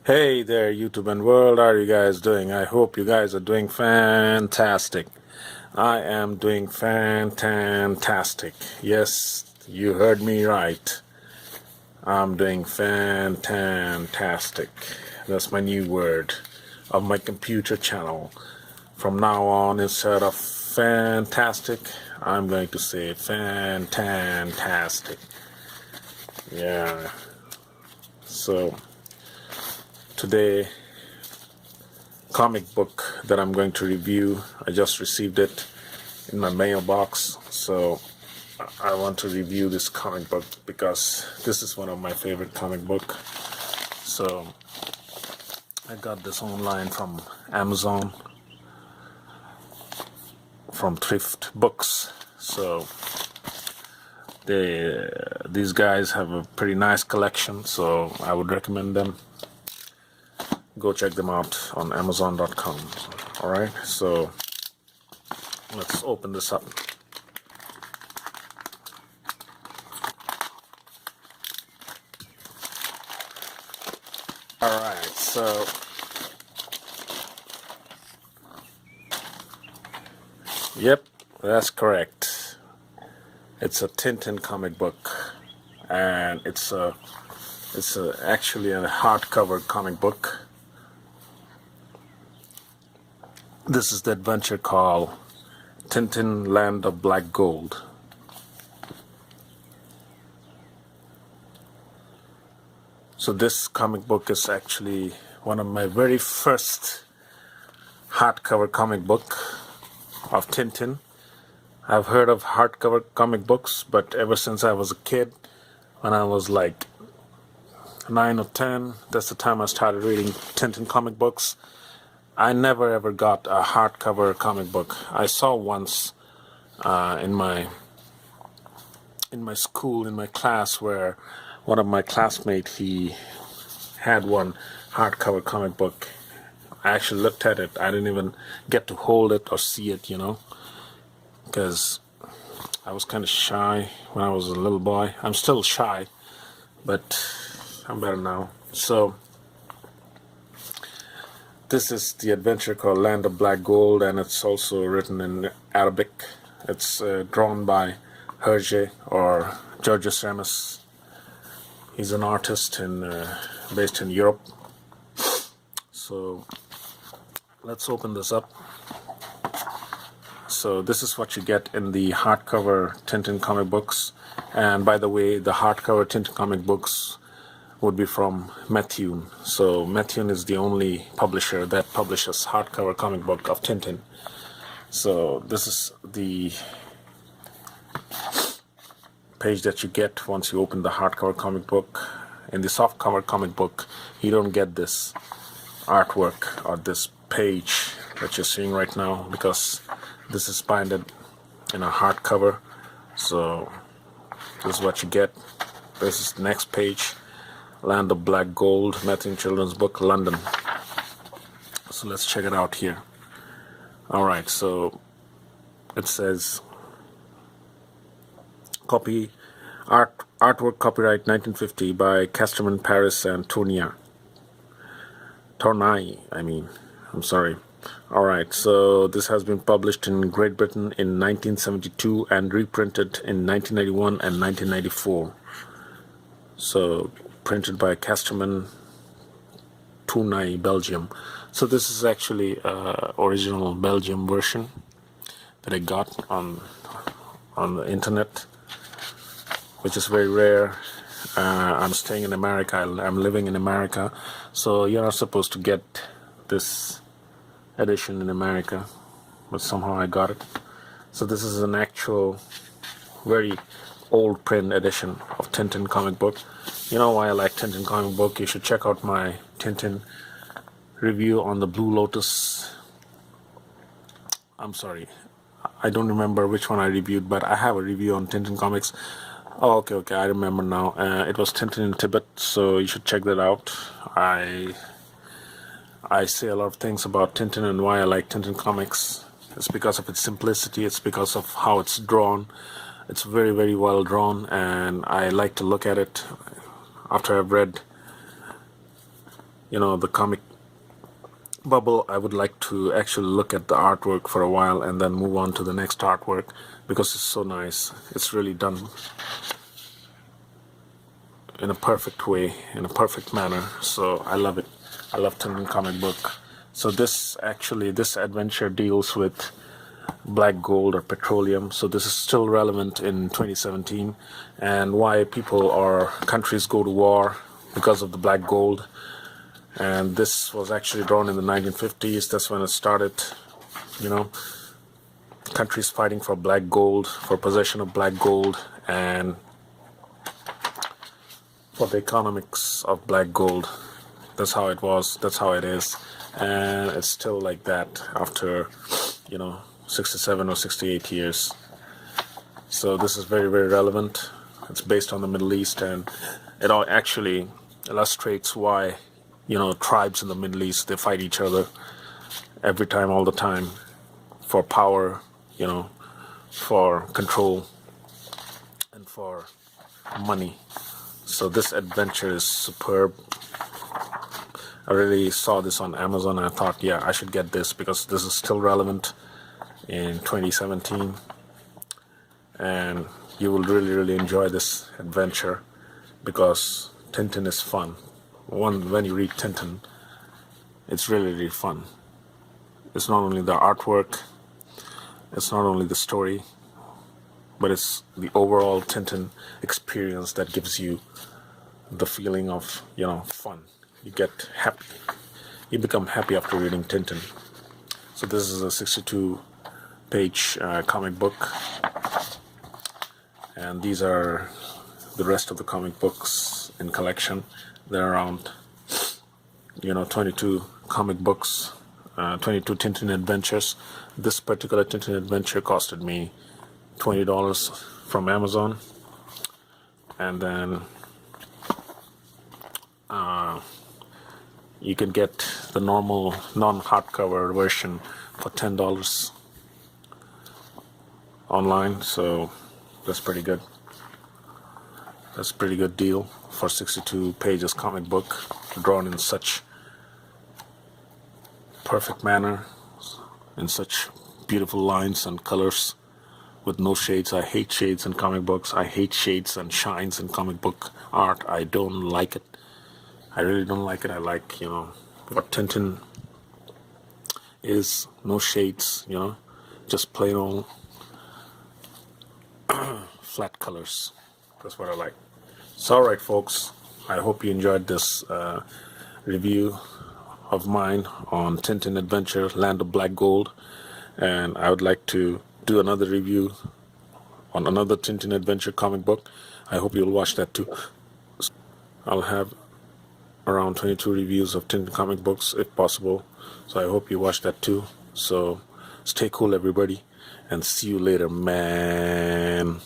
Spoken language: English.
Hey there, YouTube and world. How are you guys doing? I hope you guys are doing fantastic. I am doing fantastic. Yes, you heard me right. I'm doing fantastic. That's my new word of my computer channel. From now on, instead of fantastic, I'm going to say fantastic. Yeah. So today, comic book that I'm going to review. I just received it in my mailbox, so I want to review this comic book because this is one of my favorite comic book. So I got this online from Amazon, from Thrift Books. So these guys have a pretty nice collection, so I would recommend them. Go check them out on Amazon.com. Alright, so let's open this up. Alright, so yep, that's correct. It's a Tintin comic book, and it's actually a hardcover comic book. This is the adventure called Tintin Land of Black Gold. So this comic book is actually one of my very first hardcover comic book of Tintin. I've heard of hardcover comic books, but ever since I was a kid, when I was like 9 or 10, that's the time I started reading Tintin comic books. I never ever got a hardcover comic book. I saw once in my school, in my class, where one of my classmates, he had one hardcover comic book. I actually looked at it. I didn't even get to hold it or see it, because I was kind of shy when I was a little boy. I'm still shy, but I'm better now. So this is the adventure called Land of Black Gold, and it's also written in Arabic. It's drawn by Hergé, or Georges Remus. He's an artist based in Europe. So let's open this up. So this is what you get in the hardcover Tintin comic books. And by the way, the hardcover Tintin comic books would be from Methuen. So Methuen is the only publisher that publishes hardcover comic book of Tintin. So this is the page that you get once you open the hardcover comic book. In the softcover comic book, you don't get this artwork or this page that you're seeing right now, because this is binded in a hardcover. So this is what you get. This is the next page. Land of Black Gold, Methuen Children's Book, London. So let's check it out here. Alright, so it says artwork copyright 1950 by Casterman, Paris and Tournai, I'm sorry. Alright, so this has been published in Great Britain in 1972 and reprinted in 1991 and 1994. So printed by Casterman, Tournai, Belgium. So this is actually original Belgium version that I got on the internet, which is very rare. I'm staying in America. I'm living in America, so you're not supposed to get this edition in America, but somehow I got it. So this is an actual very old print edition of Tintin comic book. You know why I like Tintin comic book? You should check out my Tintin review on the Blue Lotus. I'm sorry, I don't remember which one I reviewed, but I have a review on Tintin comics. Oh, okay, I remember now. It was Tintin in Tibet, so you should check that out. I say a lot of things about Tintin and why I like Tintin comics. It's because of its simplicity. It's because of how it's drawn. It's very, very well drawn, and I like to look at it after I've read the comic bubble, I would like to actually look at the artwork for a while and then move on to the next artwork, because it's so nice. It's really done in a perfect way, in a perfect manner. So I love it. I love Tintin comic book. So this adventure deals with black gold or petroleum. So this is still relevant in 2017, and why people or countries go to war because of the black gold. And this was actually drawn in the 1950s. That's when it started, countries fighting for black gold, for possession of black gold, and for the economics of black gold. That's how it was, that's how it is, and it's still like that after 67 or 68 years. So this is very, very relevant. It's based on the Middle East, and it all actually illustrates why tribes in the Middle East, they fight each other every time, all the time, for power, for control, and for money. So this adventure is superb. I really saw this on Amazon and I thought, yeah, I should get this because this is still relevant in 2017, and you will really, really enjoy this adventure because Tintin is fun. When you read Tintin, it's really, really fun. It's not only the artwork, it's not only the story, but it's the overall Tintin experience that gives you the feeling of fun. You get happy. You become happy after reading Tintin. So this is a 62-page comic book, and these are the rest of the comic books in collection. There are around 22 comic books, 22 Tintin adventures. This particular Tintin adventure costed me $20 from Amazon, and then you can get the normal non-hardcover version for $10 online. So that's pretty good. That's a pretty good deal for 62 pages comic book drawn in such perfect manner, in such beautiful lines and colors with no shades. I hate shades in comic books. I hate shades and shines in comic book art. I don't like it. I really don't like it. I like, what Tintin is, no shades, just plain old flat colors. That's what I like. So alright folks, I hope you enjoyed this review of mine on Tintin Adventure, Land of Black Gold, and I would like to do another review on another Tintin Adventure comic book. I hope you'll watch that too. I'll have around 22 reviews of Tintin comic books if possible, so I hope you watch that too. So stay cool everybody, and see you later, man.